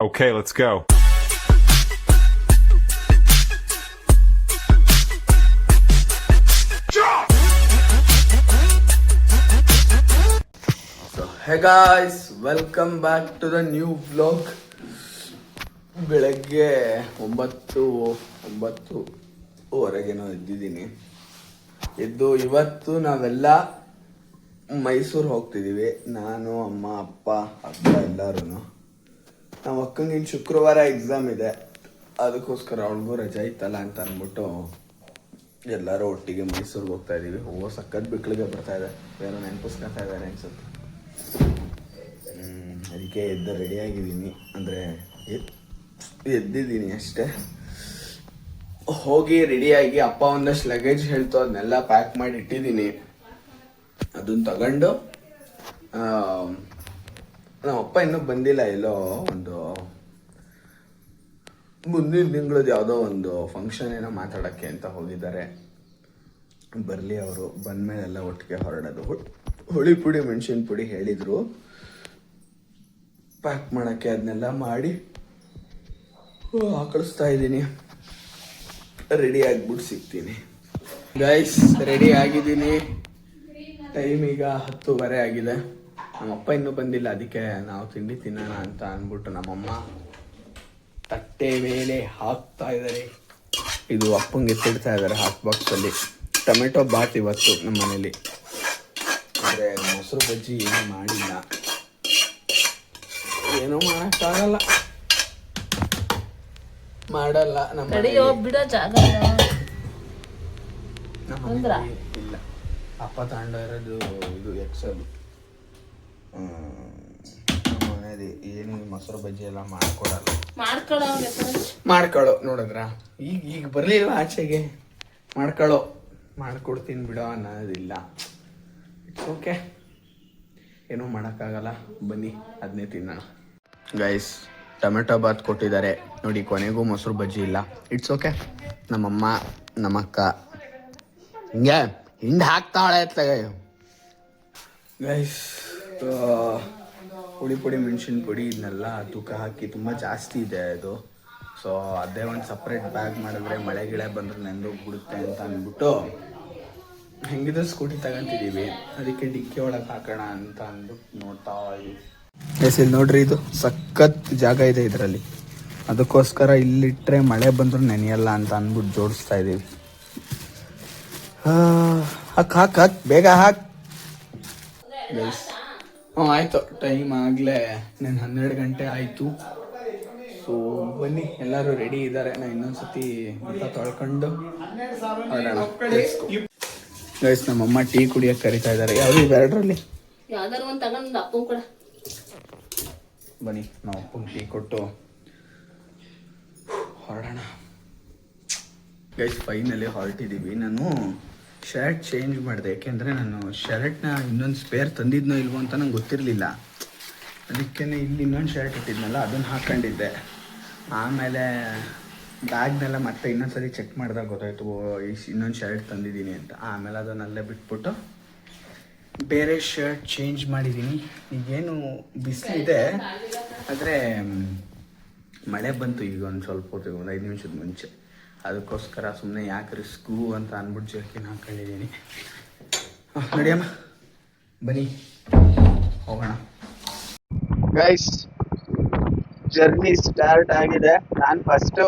Okay, let's go. So, hey guys, welcome back to the new vlog. ಬೆಳಗ್ಗೆ 9:30 ಎದ್ದಿದ್ದೀನಿ. ಎದ್ದು ಇವತ್ತು ನಾವೆಲ್ಲ ಮೈಸೂರು ಹೋಗ್ತಿದ್ದೀವಿ. ನಾನು, ಅಮ್ಮ, ಅಪ್ಪ, ಅಕ್ಕ ಎಲ್ಲರೂ. ನಮ್ಮ ಅಕ್ಕಂಗೆ ಇನ್ನು ಶುಕ್ರವಾರ ಎಕ್ಸಾಮ್ ಇದೆ, ಅದಕ್ಕೋಸ್ಕರ ಅವಳಿಗೂ ರಜೆ ಇತ್ತಲ್ಲ ಅಂತ ಅಂದ್ಬಿಟ್ಟು ಎಲ್ಲರೂ ಒಟ್ಟಿಗೆ ಮೈಸೂರಿಗೆ ಹೋಗ್ತಾ ಇದ್ದೀವಿ. ಸಖತ್ ಬಿಕ್ಳಿಗೆ ಬರ್ತಾ ಇದೆ, ಬೇರೆ ನೆನಪಿಸ್ಕೊತಾ ಇದ್ದಾರೆ ಅನ್ಸುತ್ತೆ. ಅದಕ್ಕೆ ಎದ್ದು ರೆಡಿಯಾಗಿದ್ದೀನಿ, ಅಂದರೆ ಎದ್ದಿದ್ದೀನಿ ಅಷ್ಟೇ. ಹೋಗಿ ರೆಡಿಯಾಗಿ ಅಪ್ಪ ಒಂದಷ್ಟು ಲಗೇಜ್ ಹೇಳ್ತು, ಅದನ್ನೆಲ್ಲ ಪ್ಯಾಕ್ ಮಾಡಿ ಇಟ್ಟಿದ್ದೀನಿ. ಅದನ್ನ ತಗೊಂಡು ನಮ್ಮ ಅಪ್ಪ ಇನ್ನೂ ಬಂದಿಲ್ಲ, ಎಲ್ಲೋ ಒಂದು ಮುಂದಿನ ತಿಂಗಳದ್ದು ಯಾವುದೋ ಒಂದು ಫಂಕ್ಷನ್ ಏನೋ ಮಾತಾಡೋಕ್ಕೆ ಅಂತ ಹೋಗಿದ್ದಾರೆ. ಬರಲಿ, ಅವರು ಬಂದಮೇಲೆಲ್ಲ ಒಟ್ಟಿಗೆ ಹೊರಡೋದು. ಹುಳಿ ಪುಡಿ ಮೆಣಸಿನ ಪುಡಿ ಹೇಳಿದರು ಪ್ಯಾಕ್ ಮಾಡೋಕ್ಕೆ, ಅದನ್ನೆಲ್ಲ ಮಾಡಿ ಹಾಕಿಸ್ತಾ ಇದ್ದೀನಿ. ರೆಡಿ ಆಗಿಬಿಟ್ಟು ಸಿಗ್ತೀನಿ. ಗೈಸ್, ರೆಡಿ ಆಗಿದ್ದೀನಿ. ಟೈಮ್ ಈಗ 10:30 ಆಗಿದೆ. ನಮ್ಮಪ್ಪ ಇನ್ನೂ ಬಂದಿಲ್ಲ, ಅದಕ್ಕೆ ನಾವು ತಿಂಡಿ ತಿನ್ನೋಣ ಅಂತ ಅಂದ್ಬಿಟ್ಟು ನಮ್ಮಮ್ಮ ತಟ್ಟೆ ಮೇಲೆ ಹಾಕ್ತಾ ಇದ್ದಾರೆ. ಇದು ಅಪ್ಪಂಗೆ ಎತ್ತಿಡ್ತಾ ಇದ್ದಾರೆ ಹಾಟ್ ಬಾಕ್ಸಲ್ಲಿ. ಟೊಮೆಟೊ ಬಾತ್ ಇವತ್ತು ನಮ್ಮ ಮನೇಲಿ. ಅಂದರೆ ಮೊಸರು ಬಜ್ಜಿ ಏನೂ ಮಾಡಿಲ್ಲ, ಏನೂ ಮಾಡೋಕ್ಕಾಗಲ್ಲ, ಮಾಡಲ್ಲ ನಮ್ಮ ಇಲ್ಲ. ಅಪ್ಪ ತಗೊಂಡು ಇರೋದು ಇದು ಎಕ್ಸಲ್. ಮನೇಲಿ ಏನು ಮೊಸರು ಬಜ್ಜಿ ಎಲ್ಲ ಮಾಡ್ಕೊಳ್ಳೋ ನೋಡಿದ್ರ. ಈಗ ಬರಲಿಲ್ಲ ಆಚೆಗೆ, ಮಾಡ್ಕೊಡ್ತೀನಿ ಬಿಡೋ ಅನ್ನೋದಿಲ್ಲ. ಇಟ್ಸ್ ಓಕೆ, ಏನೂ ಮಾಡೋಕ್ಕಾಗಲ್ಲ. ಬನ್ನಿ ಅದನ್ನೇ ತಿನ್ನೋಣ. ಗೈಸ್, ಟೊಮೆಟೊ ಬಾತ್ ಕೊಟ್ಟಿದ್ದಾರೆ ನೋಡಿ, ಕೊನೆಗೂ ಮೊಸರು ಬಜ್ಜಿ ಇಲ್ಲ. It's okay. ನಮ್ಮಮ್ಮ ನಮ್ಮಕ್ಕ ಹಿಂಗೆ ಹಿಂದೆ ಹಾಕ್ತಾಳೆ ಅತ್ಲಾಗೆ. ಗೈಸ್, ಪುಡಿ ಮೆಣಸಿನ ಪುಡಿ ಇದನ್ನೆಲ್ಲ ತೂಕ ಹಾಕಿ ತುಂಬ ಜಾಸ್ತಿ ಇದೆ ಅದು. ಸೊ ಅದೇ ಒಂದು ಸಪ್ರೇಟ್ ಬ್ಯಾಗ್ ಮಾಡಿದ್ರೆ ಮಳೆ ಗಿಳೆ ಬಂದರೆ ನೆಂದೋಗ್ಬಿಡುತ್ತೆ ಅಂತ ಅಂದ್ಬಿಟ್ಟು ಹೆಂಗಿದ್ರೆ ಸ್ಕೂಟಿ ತಗೊಂತಿದ್ದೀವಿ. ಅದಕ್ಕೆ ಡಿಕ್ಕಿ ಒಳಗೆ ಹಾಕೋಣ ಅಂತ ಅಂದ್ಬಿಟ್ಟು ನೋಡ್ತಾ ಇದ್ದೀವಿ. ಎಸ್, ಇಲ್ಲಿ ನೋಡ್ರಿ, ಇದು ಸಖತ್ ಜಾಗ ಇದೆ ಇದರಲ್ಲಿ. ಅದಕ್ಕೋಸ್ಕರ ಇಲ್ಲಿಟ್ಟರೆ ಮಳೆ ಬಂದರೂ ನೆನೆಯಲ್ಲ ಅಂತ ಅಂದ್ಬಿಟ್ಟು ಜೋಡಿಸ್ತಾ ಇದ್ದೀವಿ. ಹಾಕ್ ಬೇಗ ಹಾಕ್. ಗೈಸ್, ಆಯಿತು, ಟೈಮ್ ಆಗಲೇ 12 ಗಂಟೆ ಆಯಿತು. ಸೊ ಬನ್ನಿ, ಎಲ್ಲರೂ ರೆಡಿ ಇದ್ದಾರೆ. ನಾನು ಇನ್ನೊಂದ್ಸತಿ ಮುಖ ತೊಳ್ಕೊಂಡು ಹೊರಡೋಣ. ಗೈಸ್, ನಮ್ಮಮ್ಮ ಟೀ ಕುಡಿಯೋಕೆ ಕರಿತಾ ಇದ್ದಾರೆ. ಯಾವುದು ಇವೆರಡರಲ್ಲಿ ಬನ್ನಿ, ನಾವು ಅಪ್ಪಂಗೆ ಟೀ ಕೊಟ್ಟು ಹೊರಡೋಣ. ಗೈಸ್, ಫೈನಲಿ ಹೊರಟಿದ್ದೀವಿ. ನಾನು ಶರ್ಟ್ ಚೇಂಜ್ ಮಾಡಿದೆ, ಯಾಕೆಂದರೆ ನಾನು ಶರ್ಟ್ನ ಇನ್ನೊಂದು ಸ್ಪೇರ್ ತಂದಿದ್ನೋ ಇಲ್ವೋ ಅಂತ ನಂಗೆ ಗೊತ್ತಿರಲಿಲ್ಲ. ಅದಕ್ಕೇ ಇಲ್ಲಿ ಇನ್ನೊಂದು ಶರ್ಟ್ ಇಟ್ಟಿದ್ನಲ್ಲ, ಅದನ್ನು ಹಾಕ್ಕೊಂಡಿದ್ದೆ. ಆಮೇಲೆ ಬ್ಯಾಗ್ನೆಲ್ಲ ಮತ್ತೆ ಇನ್ನೊಂದ್ಸರಿ ಚೆಕ್ ಮಾಡಿದಾಗ ಗೊತ್ತಾಯ್ತು ಇನ್ನೊಂದು ಶರ್ಟ್ ತಂದಿದ್ದೀನಿ ಅಂತ. ಆಮೇಲೆ ಅದನ್ನಲ್ಲೇ ಬಿಟ್ಬಿಟ್ಟು ಬೇರೆ ಶರ್ಟ್ ಚೇಂಜ್ ಮಾಡಿದ್ದೀನಿ. ಈಗೇನು ಬಿಸಿಲಿದೆ, ಆದರೆ ಮಳೆ ಬಂತು ಈಗ ಒಂದು ಸ್ವಲ್ಪ ಹೊತ್ತಿಗೆ, ಒಂದು 5 ನಿಮಿಷದ ಮುಂಚೆ. ಅದಕ್ಕೋಸ್ಕರ ಸುಮ್ಮನೆ ಯಾಕೆ ರಿಸ್ಕು ಅಂತ ಅಂದ್ಬಿಟ್ಟು ಜರ್ಕಿನ್ ಹಾಕೊಂಡಿದ್ದೀನಿ. ನಡಿಯಮ್ಮ, ಬನ್ನಿ ಹೋಗೋಣ. ಗೈಸ್, ಜರ್ನಿ ಸ್ಟಾರ್ಟ್ ಆಗಿದೆ. ನಾನು ಫಸ್ಟು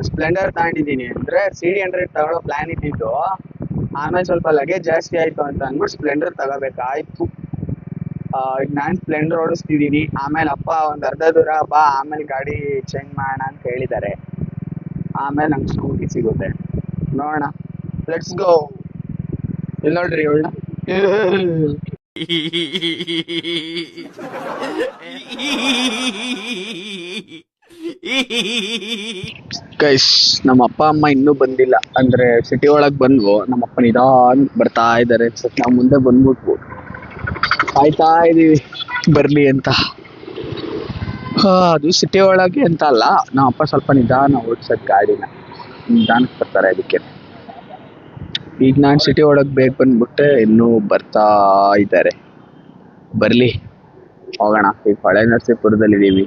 ಸ್ಪ್ಲೆಂಡರ್ ತಗೊಂಡಿದ್ದೀನಿ, ಅಂದರೆ CD100 ತಗೊಳ್ಳೋ ಪ್ಲ್ಯಾನ್ ಇದ್ದಿದ್ದು. ಆಮೇಲೆ ಸ್ವಲ್ಪ ಲಗೇಜ್ ಜಾಸ್ತಿ ಆಯಿತು ಅಂತ ಅಂದ್ಬಿಟ್ಟು ಸ್ಪ್ಲೆಂಡರ್ ತಗೋಬೇಕಾಯ್ತು. ಈಗ ನಾನು ಸ್ಪ್ಲೆಂಡರ್ ಓಡಿಸ್ತಿದ್ದೀನಿ. ಆಮೇಲೆ ಅಪ್ಪ ಒಂದು ಅರ್ಧ ದೂರ ಬಾ, ಆಮೇಲೆ ಗಾಡಿ ಚೇಂಜ್ ಮಾಡೋಣ ಅಂತ ಹೇಳಿದ್ದಾರೆ. ಆಮೇಲೆ ನಂಗೆ ಸ್ಕೂಟಿ ಸಿಗುತ್ತೆ, ನೋಡೋಣ. Let's go. ಇಲ್ಲಿ ನೋಡ್ರಿ ಇವಳನ್ನ. ಗೈಸ್, ನಮ್ಮ ಅಪ್ಪ ಅಮ್ಮ ಇನ್ನೂ ಬಂದಿಲ್ಲ, ಅಂದರೆ ಸಿಟಿ ಒಳಗೆ ಬಂದ್ವು. ನಮ್ಮಪ್ಪ ನಿಧಾನ ಬರ್ತಾ ಇದ್ದಾರೆ. ಸ್ವಲ್ಪ ನಾವು ಮುಂದೆ ಬಂದ್ಬಿಟ್ವು, ಕಾಯ್ತಾ ಇದ್ದೀವಿ ಬರಲಿ ಅಂತ. ಅದು ಸಿಟಿ ಒಳಗೆ ಅಂತ ಅಲ್ಲ, ನಮ್ಮಪ್ಪ ಸ್ವಲ್ಪ ನಿಧಾನ ಓಡಿಸೋದು ಗಾಡಿನ, ನಿಧಾನಕ್ಕೆ ಬರ್ತಾರೆ. ಅದಕ್ಕೆ ಈಗ ನಾನು ಸಿಟಿ ಒಳಗೆ ಬೇಗ ಬಂದ್ಬಿಟ್ಟೆ, ಇನ್ನೂ ಬರ್ತಾ ಇದ್ದಾರೆ. ಬರಲಿ. ಹೋಗೋಣ. ಈಗ ಹೊಳೆ ನರಸೀಪುರದಲ್ಲಿದ್ದೀವಿ.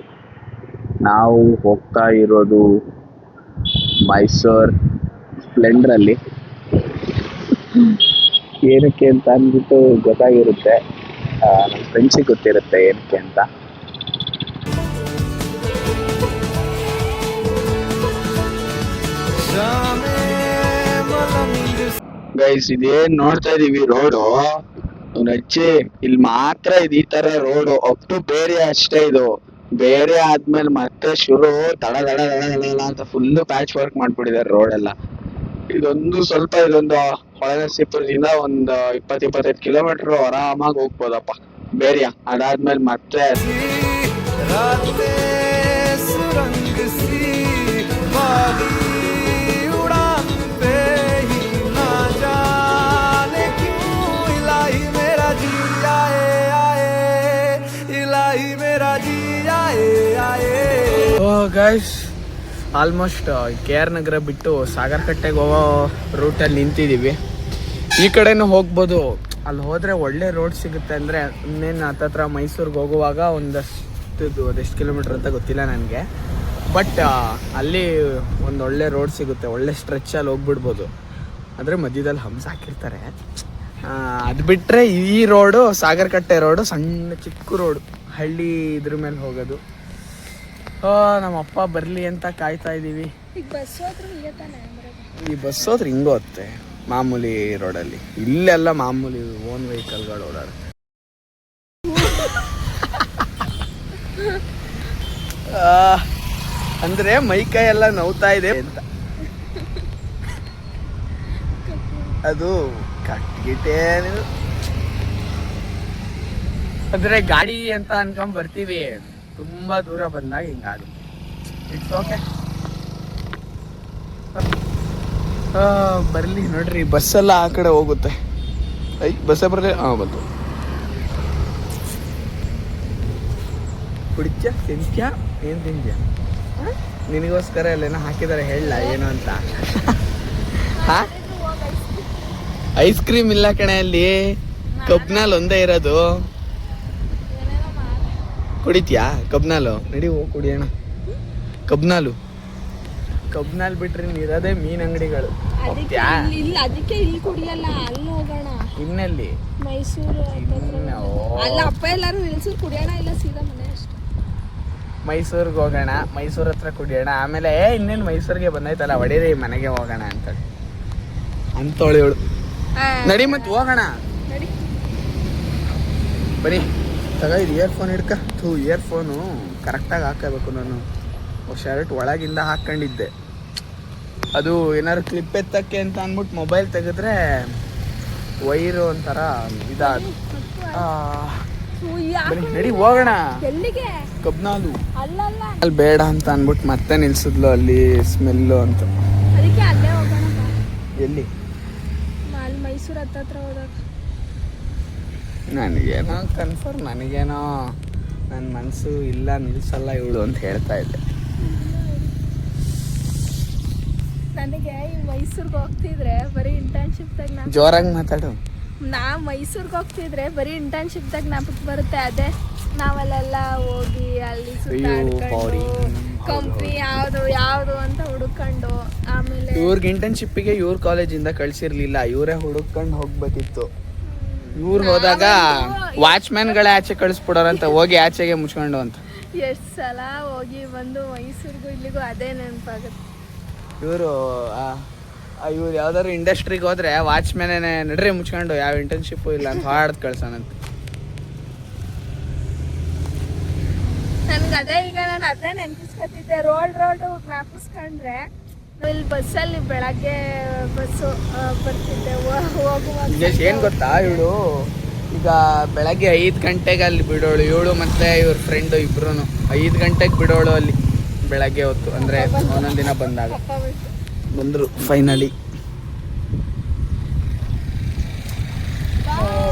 ನಾವು ಹೋಗ್ತಾ ಇರೋದು ಮೈಸೂರು ಸ್ಪ್ಲೆಂಡ್ರಲ್ಲಿ. ಏನಕ್ಕೆ ಅಂತ ಅಂದ್ಬಿಟ್ಟು ಗೊತ್ತಾಗಿರುತ್ತೆ, ನಮ್ಮ ಫ್ರೆಂಡ್ಸಿಗೆ ಗೊತ್ತಿರುತ್ತೆ ಏನಕ್ಕೆ ಅಂತ. ಗೈಸ್, ಇದೇನ್ ನೋಡ್ತಾ ಇದೀವಿ ರೋಡು, ನಚ್ಚಿ ಇಲ್ಲಿ ಮಾತ್ರ ಇದು ಈ ತರ ರೋಡು. ಅಪ್ ಟು ಬೇರೆ ಅಷ್ಟೇ ಇದು. ಬೇರೆ ಆದ್ಮೇಲೆ ಮತ್ತೆ ಶುರು ದಡ ದಡ ದಡ ದಡ ಅಂತ ಫುಲ್ ಪ್ಯಾಚ್ ವರ್ಕ್ ಮಾಡ್ಬಿಟ್ಟಿದ್ದಾರೆ ರೋಡ್ ಎಲ್ಲ. ಇದೊಂದು ಹೊಳೆನರಸೀಪುರದಿಂದ ಒಂದು 20-25 ಕಿಲೋಮೀಟರ್ ಆರಾಮಾಗಿ ಹೋಗ್ಬೋದಪ್ಪ ಬೇರೆಯಾ. ಅದಾದ್ಮೇಲೆ ಮತ್ತೆ ಗೈಸ್, ಆಲ್ಮೋಸ್ಟ್ KR ನಗರ ಬಿಟ್ಟು ಸಾಗರಕಟ್ಟೆಗೆ ಹೋಗೋ ರೂಟಲ್ಲಿ ನಿಂತಿದ್ದೀವಿ. ಈ ಕಡೆನೂ ಹೋಗ್ಬೋದು, ಅಲ್ಲಿ ಹೋದರೆ ಒಳ್ಳೆ ರೋಡ್ ಸಿಗುತ್ತೆ. ಅಂದರೆ ಇನ್ನೇನು ಹತ್ತತ್ರ ಮೈಸೂರಿಗೆ ಹೋಗುವಾಗ ಅದೆಷ್ಟು ಕಿಲೋಮೀಟ್ರ್ ಅಂತ ಗೊತ್ತಿಲ್ಲ ನನಗೆ, ಬಟ್ ಅಲ್ಲಿ ಒಂದು ಒಳ್ಳೆ ರೋಡ್ ಸಿಗುತ್ತೆ, ಒಳ್ಳೆ ಸ್ಟ್ರೆಚ್ಚಲ್ಲಿ ಹೋಗ್ಬಿಡ್ಬೋದು. ಅಂದರೆ ಮಧ್ಯದಲ್ಲಿ ಹಂಸ ಹಾಕಿರ್ತಾರೆ. ಅದು ಬಿಟ್ಟರೆ ಈ ರೋಡು ಸಾಗರಕಟ್ಟೆ ರೋಡು ಸಣ್ಣ ಚಿಕ್ಕ ರೋಡು, ಹಳ್ಳಿ ಇದ್ರ ಮೇಲೆ ಹೋಗೋದು. ನಮ್ಮ ಅಪ್ಪ ಬರಲಿ ಅಂತ ಕಾಯ್ತಾ ಇದ್ದೀವಿ. ಈ ಬಸ್ ಹೋದ್ರೆ ಹಿಂಗೆ ಹೋಗುತ್ತೆ ಮಾಮೂಲಿ ರೋಡಲ್ಲಿ. ಇಲ್ಲೆಲ್ಲ ಮಾಮೂಲಿ ಓನ್ ವೆಹಿಕಲ್ಗಳು ಓಡಾಡುತ್ತೆ. ಅಂದರೆ ಮೈಕೈ ಎಲ್ಲ ನೋವ್ತಾ ಇದೆ ಅಂತ. ಅದು ಕಟ್ಟಿಗಿಟ್ಟೇನಿಲ್ಲ, ಅಂದರೆ ಗಾಡಿ ಅಂತ ಅನ್ಕೊಂಡ್ ಬರ್ತೀವಿ, ತುಂಬಾ ದೂರ ಬಂದಾಗ ಹಿಂಗಾದು. It's okay. ಬರಲಿ ನೋಡ್ರಿ, ಬಸ್ಸೆಲ್ಲ ಆ ಕಡೆ ಹೋಗುತ್ತೆ. ಬಸ್ಸೇ ಬರಲಿ. ಬಂತು. ಕುಡಿತ್ಯಾ ತಿಂತ್ಯಾ ಏನು ತಿಂತ್ಯಾ? ನಿನಗೋಸ್ಕರ ಅಲ್ಲೇನೋ ಹಾಕಿದ್ದಾರೆ, ಹೇಳಲ್ಲ ಏನು ಅಂತ. ಹಾ, ಐಸ್ ಕ್ರೀಮ್ ಇಲ್ಲ ಕಣೆ ಅಲ್ಲಿ, ಕಬ್ನಲ್ಲಿ ಒಂದೇ ಇರೋದು. ಕುಡಿತ್ಯಾ ಕಬ್ನಾಲು? ನಡಿ ಹೋಗಿ ಕುಡಿಯೋಣ. ಕಬ್ನಾಲು ಬಿಟ್ರೆ ಇರೋದೇ ಮೀನ್ ಅಂಗಡಿಗಳು. ಅದಕ್ಕೆ ಇಲ್ಲಿ ಕುಡಿಯಲ್ಲ, ಅಲ್ಲಿ ಹೋಗೋಣ. ಇನ್ನೆಲ್ಲಿ? ಮೈಸೂರು ಅಲ್ಲ, ಅಪ್ಪ ಎಲ್ಲಾರು ಮೈಸೂರು ಕುಡಿಯೋಣ, ಇಲ್ಲ ಸೀದಾ ಮನೆ ಅಷ್ಟೇ. ಮೈಸೂರಿಗೆ ಹೋಗೋಣ, ಮೈಸೂರ್ ಹತ್ರ ಕುಡಿಯೋಣ. ಆಮೇಲೆ ಇನ್ನೇನು ಮೈಸೂರಿಗೆ ಬಂದೈತಲ್ಲ, ಹೊಡೀರಿ ಮನೆಗೆ ಹೋಗೋಣ ಅಂತೇಳಿ ಇವಳು. ನಡಿ ಮತ್ತೆ ಹೋಗೋಣ. ಬರೀ ಇದು ಇಯರ್ಫೋನ್ ಹಿಡ್ಕ. ಇಯರ್ಫೋನು ಕರೆಕ್ಟಾಗಿ ಹಾಕಬೇಕು. ನಾನು ಶರ್ಟ್ ಒಳಗಿಂದ ಹಾಕ್ಕೊಂಡಿದ್ದೆ, ಅದು ಏನಾದ್ರು ಕ್ಲಿಪ್ ಎತ್ತಕ್ಕೆ ಅಂತ ಅಂದ್ಬಿಟ್ಟು ಮೊಬೈಲ್ ತೆಗೆದ್ರೆ ವೈರು ಒಂಥರ ಇದಾದ. ನಡಿ ಹೋಗೋಣ. ಕಬ್ನಾಲು ಅಲ್ಲಿ ಬೇಡ ಅಂತ ಅಂದ್ಬಿಟ್ಟು ಮತ್ತೆ ನಿಲ್ಸಿದ್ಲು, ಅಲ್ಲಿ ಸ್ಮೆಲ್ಲು ಅಂತ. ಎಲ್ಲಿ? ಮೈಸೂರು ಹತ್ತತ್ರ ಹೋದಾಗ ನನಗೇನೋ ಕನ್ಫರ್ಮ್, ನನಗೇನೋ ನನ್ನ ಮನಸ್ಸು ಇಲ್ಲ ನಿಲ್ಸಲ್ಲ ಇವಳು ಅಂತ ಹೇಳ್ತಾ ಇದ್ದೆ. ನನಗೆ ಈ ಮೈಸೂರಿಗೆ ಹೋಗ್ತಿದ್ರೆ ಬರೀ ಇಂಟರ್ನ್ಶಿಪ್ದಾಗ ಜೋರಾಗಿ ಮಾತಾಡು. ಮೈಸೂರಿಗೆ ಹೋಗ್ತಿದ್ರೆ ಬರೀ ಇಂಟರ್ನ್ಶಿಪ್ದಾಗ ಜ್ಞಾಪಕ ಬರುತ್ತೆ. ಅದೇ ನಾವಲ್ಲೆಲ್ಲ ಹೋಗಿ ಅಲ್ಲಿ ಸುತ್ತಾಡ್ಕೊಂಡು ಕಂಪ್ನಿ ಯಾವುದು ಅಂತ ಹುಡುಕೊಂಡು, ಆಮೇಲೆ ಇವ್ರಿಗೆ ಇಂಟರ್ನ್ಶಿಪ್ಪಿಗೆ ಇವ್ರ ಕಾಲೇಜಿಂದ ಕಳ್ಸಿರ್ಲಿಲ್ಲ, ಇವರೇ ಹುಡುಕೊಂಡು ಹೋಗ್ಬೇಕಿತ್ತು. ಇವ್ರು ಹೋದಾಗ ವಾಚ್ಮ್ಯಾನ್ಗಳೇ ಆಚೆ ಕಳಿಸ್ಬಿಡೋರಂತ, ಹೋಗಿ ಆಚೆಗೆ ಮುಚ್ಕೊಂಡು ಅಂತ. ಎಷ್ಟು ಸಲ ಹೋಗಿ ಬಂದು ಮೈಸೂರಿಗೂ ಇಲ್ಲಿಗೂ ಅದೇ ನೆನಪಾಗುತ್ತೆ. ಇವರು ಯಾವ್ದಾದ್ರು ಇಂಡಸ್ಟ್ರಿಗೆ ಹೋದ್ರೆ ವಾಚ್ಮ್ಯಾನೇ ನಡ್ರಿ ಮುಚ್ಕೊಂಡು, ಯಾವ ಇಂಟರ್ನ್ಶಿಪ್ಪು ಇಲ್ಲ ಅಂತ ಹಾಡ್ದು ಕಳ್ಸೋಣಂತ. ನನ್ಗೆ ಅದೇ ಈಗ ನಾನು ಅದೇ ನೆನಪಿಸ್ಕೊತಿದ್ದೆ, ರೋಡ್ ಜ್ಞಾಪಿಸ್ಕೊಂಡ್ರೆ ಇಲ್ಲಿ ಬಸ್ಸಲ್ಲಿ ಬೆಳಗ್ಗೆ ಬಸ್ಸು ಬರ್ತಿದ್ದೆ ಹೋಗುವಾಗ. ಏನ್ ಗೊತ್ತಾ, ಇವಳು ಈಗ ಬೆಳಗ್ಗೆ 5 ಗಂಟೆಗೆ ಅಲ್ಲಿ ಬಿಡೋಳು, ಇವಳು ಮತ್ತೆ ಇವ್ರ ಫ್ರೆಂಡು ಇಬ್ರು 5 ಗಂಟೆಗೆ ಬಿಡೋಳು ಅಲ್ಲಿ ಬೆಳಗ್ಗೆ ಹೊತ್ತು. ಅಂದ್ರೆ ಒಂದೊಂದ್ ದಿನ ಬಂದ್ರು ಫೈನಲಿ.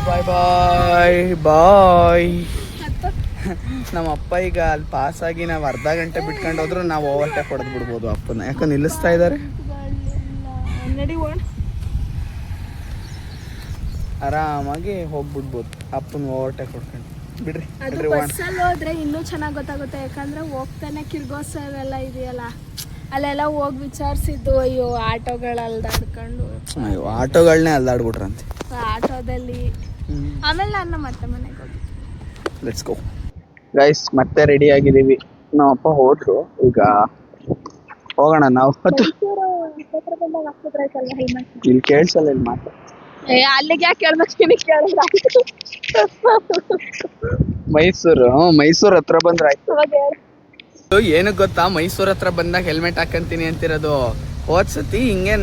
ಬಾಯ್ ಬಾಯ್ ಬಾಯ್. ನಮ್ಮ ಅಪ್ಪ ಈಗ ಅಲ್ಲಿ ಪಾಸ್ ಆಗಿ ನಾವು ಅರ್ಧ ಗಂಟೆ ಬಿಟ್ಕೊಂಡು ಹೋದ್ರು ನಾವು ಓವರ್ಟೇಕ್ ಹೊಡೆದು ಬಿಡ್ಬೋದು ಅಪ್ಪನ. ಯಾಕೆ ನಿಲ್ಲಿಸ್ತಾ ಇದ್ದಾರೆ, ಆರಾಮಾಗಿ ಹೋಗ್ಬಿಡ್ಬೋದು ಅಪ್ಪನ ಓವರ್ಟೇಕ್ ಹೊಡ್ಕೊಂಡು. ಬಿಡ್ರಿ ಅದು ಬಿಡ್ರಿ ಹೋಗೋಣ. ಬಸ್ಸಲ್ಲಿ ಹೋದ್ರೆ ಇನ್ನೂ ಚೆನ್ನಾಗಿ ಗೊತ್ತಾಗುತ್ತೆ. ಯಾಕಂದ್ರೆ ಹೋಗ್ತಾನೆ ಕಿರ್ಗೋಸ್ಕರ ಎಲ್ಲ ಇದೆಯಲ್ಲ, ಅಲ್ಲೆಲ್ಲ ಹೋಗಿ ವಿಚಾರಿಸಿದ್ದು. ಅಯ್ಯೋ ಆಟೋಗಳಲ್ದಾಡ್ಕೊಂಡು, ಅಯ್ಯೋ ಆಟೋಗಳನ್ನೇ ಅಲ್ಲಾಡ್ಬಿಟ್ರಂತೆ ಆಟೋದಲ್ಲಿ. ಆಮೇಲೆ ನಾನು ಮತ್ತೆ ಮನೆಗೆ ಹೋಗಿ ಲೆಟ್ಸ್ ಗೋ ಗೈಸ್. ಮತ್ತೆ ರೆಡಿ ಆಗಿದ್ದೀವಿ. ನಮ್ಮಪ್ಪ ಹೋದ್ರು, ಈಗ ಹೋಗೋಣ ನಾವು. ಇಲ್ಲಿ ಕೇಳಿಸಲ್ಲ ಇಲ್ಲಿ ಮಾತು. ಅಲ್ಲಿಗೆ ಯಾಕೆ ಕೇಳ್ಬೇಕು ಕೇಳಿಲ್ಲ. ಮೈಸೂರು ಹತ್ರ ಬಂದ್ರೆ ಆಯ್ತು. ಏನಕ್ಕೆ ಗೊತ್ತಾ, ಮೈಸೂರ್ ಹತ್ರ ಬಂದಾಗ ಹೆಲ್ಮೆಟ್ ಹಾಕಂತೀನಿ ಅಂತಿರೋದು. ಹೋದ್ಸತಿ ಹಿಂಗೆ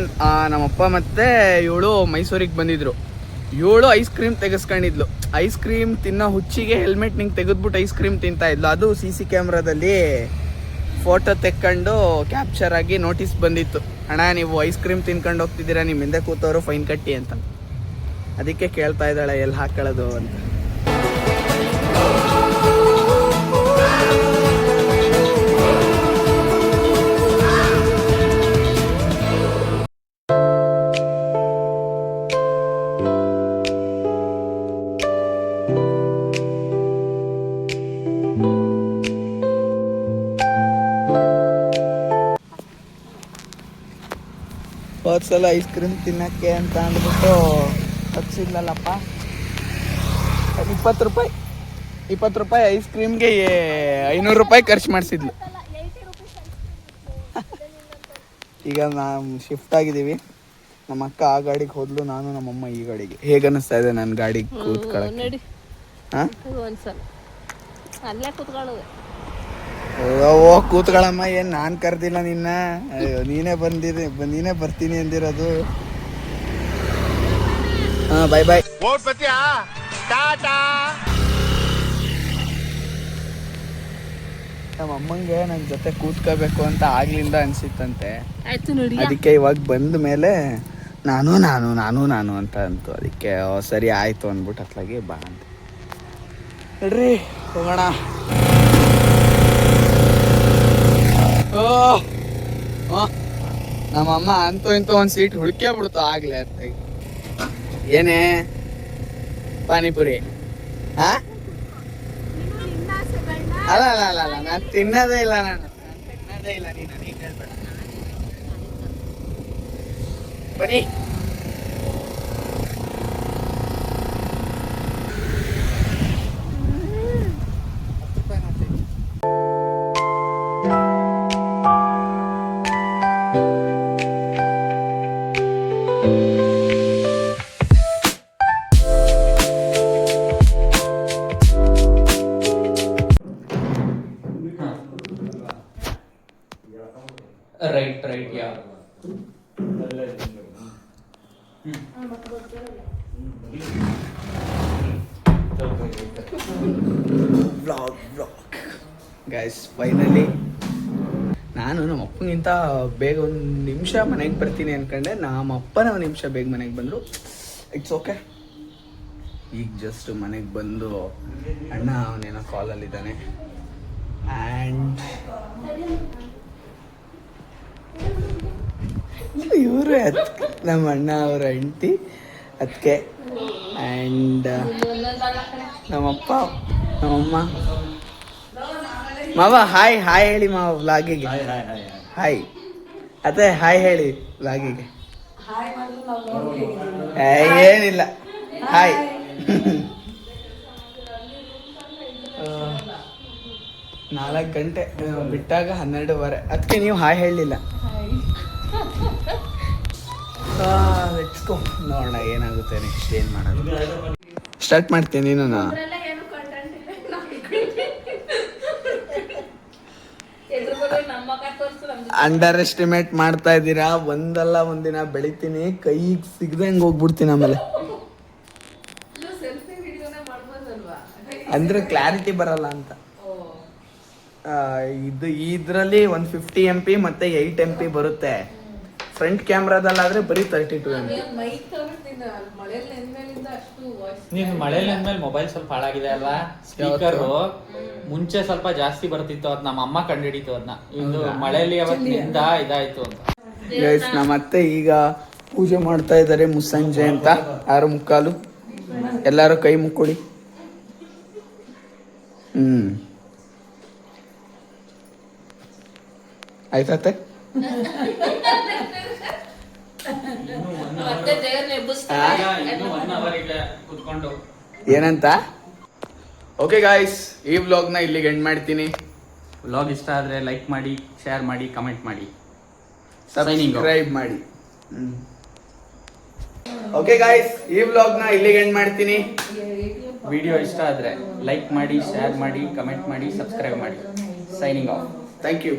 ನಮ್ಮಪ್ಪ ಮತ್ತೆ ಇವಳು ಮೈಸೂರಿಗೆ ಬಂದಿದ್ರು. ಇವಳು ಐಸ್ ಕ್ರೀಮ್ ತೆಗೆಸ್ಕೊಂಡಿದ್ಲು. ಐಸ್ ಕ್ರೀಮ್ ತಿನ್ನೋ ಹುಚ್ಚಿಗೆ ಹೆಲ್ಮೆಟ್ ನಿಂಗೆ ತೆಗೆದ್ಬಿಟ್ಟು ಐಸ್ ಕ್ರೀಮ್ ತಿಂತಾ ಇದ್ಲು. ಅದು CC ಕ್ಯಾಮ್ರಾದಲ್ಲಿ ಫೋಟೋ ತೆಕ್ಕೊಂಡು ಕ್ಯಾಪ್ಚರ್ ಆಗಿ ನೋಟಿಸ್ ಬಂದಿತ್ತು, ಅಣ್ಣ ನೀವು ಐಸ್ ಕ್ರೀಮ್ ತಿನ್ಕೊಂಡು ಹೋಗ್ತಿದ್ದೀರಾ, ನಿಮ್ಮ ಹಿಂದೆ ಕೂತವರು ಫೈನ್ ಕಟ್ಟಿ ಅಂತ. ಅದಕ್ಕೆ ಕೇಳ್ತಾ ಇದ್ದಾಳೆ ಎಲ್ಲಿ ಹಾಕೊಳ್ಳೋದು ಅಂತ. ಹೋದ್ಸಲ ಐಸ್ ಕ್ರೀಮ್ ತಿನ್ನಕ್ಕೆ ಅಂತ ಅಂದ್ಬಿಟ್ಟು ತಪ್ಸಿದ್ಲಲ್ಲಪ್ಪ, 20 ರೂಪಾಯಿ ಐಸ್ ಕ್ರೀಮ್ಗೆ 500 ರೂಪಾಯಿ ಖರ್ಚು ಮಾಡಿಸಿದ್ಲು. ಈಗ ನಾವು ಶಿಫ್ಟ್ ಆಗಿದ್ದೀವಿ. ನಮ್ಮ ಅಕ್ಕ ಆ ಗಾಡಿಗೆ ಹೋದ್ಲು, ನಾನು ನಮ್ಮಮ್ಮ ಈ ಗಾಡಿಗೆ. ಹೇಗೆ ಅನ್ನಿಸ್ತಾ ಇದೆ ನನ್ನ ಗಾಡಿಗೆ ಕೂತ್ಕೊಳ್ಳೋಕೆ? ಹಾಂ ಓ ಕೂತ್ಕೊಳ್ಳಮ್ಮ, ಏನು ನಾನು ಕರ್ದಿಲ್ಲ ನಿನ್ನ. ಅಯ್ಯೋ ನೀನೇ ಬರ್ತೀನಿ ಅಂದಿರೋದು. ಹಾಂ ಬಾಯ್ ಬಾಯ್. ನಮ್ಮ ಅಮ್ಮಂಗೆ ನನ್ನ ಜೊತೆ ಕೂತ್ಕೋಬೇಕು ಅಂತ ಆಗ್ಲಿಂದ ಅನ್ಸಿತ್ತಂತೆ. ಅದಕ್ಕೆ ಇವಾಗ ಬಂದ ಮೇಲೆ ನಾನು ಅಂತ ಅಂತು. ಅದಕ್ಕೆ ಸರಿ ಆಯ್ತು ಅಂದ್ಬಿಟ್ಟು ಅತ್ಲಾಗಿ ಬಾ ಅಂತ. ನೋಡ್ರಿ ಹೋಗೋಣ. ನಮ್ಮಮ್ಮ ಅಂತೂ ಇಂತೂ ಒಂದು ಸೀಟ್ ಹುಡ್ಕೇ ಬಿಡ್ತು ಆಗ್ಲೇ ಅಂತ. ಏನೇ ಪಾನಿಪುರಿ? ಹಾ ಅಲ್ಲ ನಾನು ತಿನ್ನೋದೇ ಇಲ್ಲ. ನೀನು ಹೇಳ್ಬೇಡ ಬನ್ನಿ. Right, yeah. Vlog guys, finally ನಾನು ನಮ್ಮ ಅಪ್ಪನಿಗಿಂತ ಬೇಗ 1 ನಿಮಿಷ ಮನೆಗೆ ಬರ್ತೀನಿ ಅನ್ಕೊಂಡೆ. ನಮ್ಮ ಅಪ್ಪನ 1 ನಿಮಿಷ ಬೇಗ ಮನೆಗೆ ಬಂದರು. It's okay. ಈಗ ಜಸ್ಟ್ ಮನೆಗೆ ಬಂದು ಅಣ್ಣ ಅವನೇನೋ ಕಾಲಲ್ಲಿದ್ದಾನೆ. ಆ್ಯಂಡ್ ಇವರು ನಮ್ಮ ಅಣ್ಣ ಅವರ ಹೆಂಡತಿ ಅದಕ್ಕೆ. ಆ್ಯಂಡ್ ನಮ್ಮಪ್ಪ ನಮ್ಮಮ್ಮ. ಮಾವ ಹಾಯ್ ಹೇಳಿ ಮಾವ ವ್ಲಾಗಿಗೆ. ಹಾಯ್ ಅದೇ ಹಾಯ್ ಹೇಳಿ ವ್ಲಾಗಿಗೆ. ಏನಿಲ್ಲ ಹಾಯ್. 4 ಗಂಟೆ ಬಿಟ್ಟಾಗ 12:15. ಅದಕ್ಕೆ ನೀವು ಹಾಯ್ ಹೇಳಲಿಲ್ಲ. ಲೆಟ್ಸ್ ಗೋ, ನೋಡೋಣ ಏನಾಗುತ್ತೆ ನೆಕ್ಸ್ಟ್, ಏನು ಮಾಡೋದು. ಸ್ಟಾರ್ಟ್ ಮಾಡ್ತೀನಿ ನೀನು. ಅಂಡರ್ ಎಸ್ಟಿಮೇಟ್ ಮಾಡ್ತಾ ಇದ್ದೀರಾ. ಒಂದಲ್ಲ ಒಂದಿನ ಬೆಳಿತೀನಿ, ಕೈಗೆ ಸಿಗ್ದಂಗೆ ಹೋಗ್ಬಿಡ್ತೀನಿ. ಆಮೇಲೆ ಅಂದ್ರೆ ಕ್ಲಾರಿಟಿ ಬರಲ್ಲ ಅಂತ. ಇದರಲ್ಲಿ 150 MP ಮತ್ತೆ 8 MP ಬರುತ್ತೆ. ಫ್ರಂಟ್ ಕ್ಯಾಮ್ರಾದಲ್ಲಾದ್ರೆ ಬರೀ 32 MP. ನೀನು ಮಳೆಯಲ್ಲಿ ಅಂದ್ಮೇಲೆ ಮೊಬೈಲ್ ಸ್ವಲ್ಪ ಹಾಳಾಗಿದೆ ಅಲ್ಲ. ಸ್ಪೀಕರು ಮುಂಚೆ ಸ್ವಲ್ಪ ಜಾಸ್ತಿ ಬರ್ತಿತ್ತು, ಅದ್ ನಮ್ಮ ಅಮ್ಮ ಕಂಡುಹಿಡಿತು ಅದನ್ನ. ಇದು ಮಳೆಯಲ್ಲಿ ಅವತ್ತಿನಿಂದ ಇದಾಯ್ತು ಅಂತ. ಗೈಸ್, ನಮ್ಮ ಅತ್ತೆ ಈಗ ಪೂಜೆ ಮಾಡ್ತಾ ಇದ್ದಾರೆ ಮುಸ್ಸಂಜೆ ಅಂತ. 6:45. ಎಲ್ಲರೂ ಕೈ ಮುಕ್ಕೊಡಿ. ಆಯ್ತಾತೆ ಮತ್ತೆ ದೇವ್ರನ್ನ ಇನ್ನು 1 hour ಇದೆ ಕುತ್ಕೊಂಡು. ಏನಂತ? ಓಕೆ ಗಾಯ್ಸ್, ಈ ವ್ಲಾಗ್ನ ಇಲ್ಲಿಗೆ ಎಂಡ್ ಮಾಡ್ತೀನಿ. ವ್ಲಾಗ್ ಇಷ್ಟ ಆದ್ರೆ ಲೈಕ್ ಮಾಡಿ, ಶೇರ್ ಮಾಡಿ, ಕಮೆಂಟ್ ಮಾಡಿ, Signing off. ಸಬ್ಸ್ಕ್ರೈಬ್ ಮಾಡಿ. ಓಕೆ ಗಾಯ್ಸ್, ಈ ವ್ಲಾಗ್ನ ಇಲ್ಲಿಗೆ ಎಂಡ್ ಮಾಡ್ತೀನಿ. ವಿಡಿಯೋ ಇಷ್ಟ ಆದ್ರೆ ಲೈಕ್ ಮಾಡಿ, ಶೇರ್ ಮಾಡಿ, ಕಮೆಂಟ್ ಮಾಡಿ, ಸಬ್ಸ್ಕ್ರೈಬ್ ಮಾಡಿ. Signing off. Thank you.